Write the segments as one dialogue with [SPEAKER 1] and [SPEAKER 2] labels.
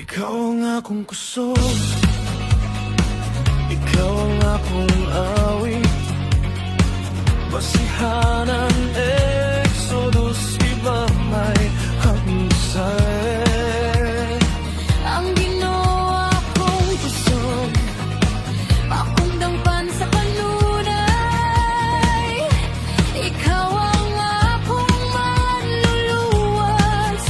[SPEAKER 1] Ikaw ang akong kusog, ikaw ang akong awit, basihanan, Exodus, iba may hangusay.
[SPEAKER 2] Ang ginawa kong kusog, akong dampan sa kanunay. Ikaw ang akong manluluwas,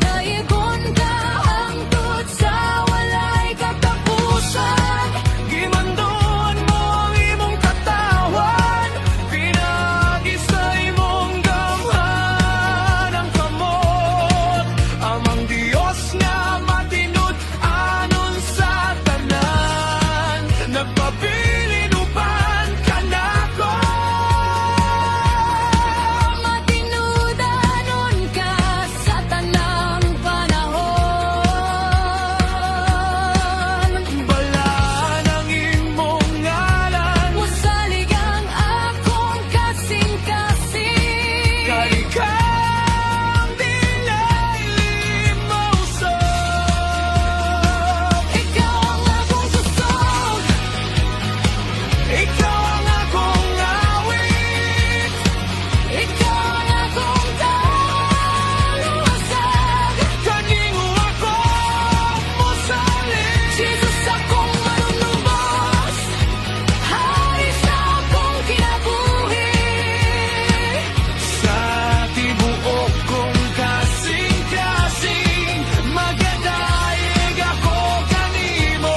[SPEAKER 2] dayegon ka hangtod sa walay katapusan.
[SPEAKER 1] Gimandon mo ang imong katawan, pinagi sa imong gamhan ang kamot. Amang Diyos nga matinud anon sa tanan, nagpabilin uban ka nako.
[SPEAKER 2] Matinudanon ka sa tanang panahon.
[SPEAKER 1] Balaan ang imong ngalan,
[SPEAKER 2] Musalig ang akong kasing-kasing.
[SPEAKER 1] kalikang dilay limausap.
[SPEAKER 2] Ikaw ang akong kusog,
[SPEAKER 1] Ikaw ang akong awit,
[SPEAKER 2] ikaw ang akong kaluwasag.
[SPEAKER 1] kaningo ako mosalig.
[SPEAKER 2] Jesus, akong manunubos, hari sa akong kinabuhi.
[SPEAKER 1] Sa tibuok kong kasing-kasing, magadaig ako kanimo.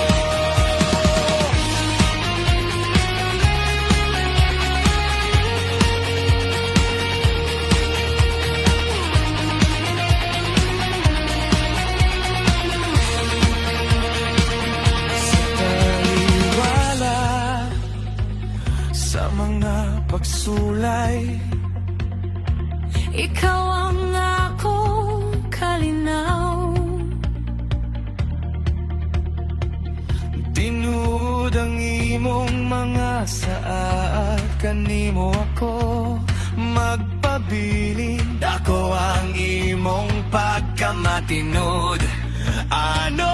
[SPEAKER 1] Sa taliwala, sa mga pagsulay,
[SPEAKER 2] Ikaw ang akong kalinaw.
[SPEAKER 1] tinud ang imong mga saad, kanimo ako magpabilin. Dako ang imong pagkamatinud, ano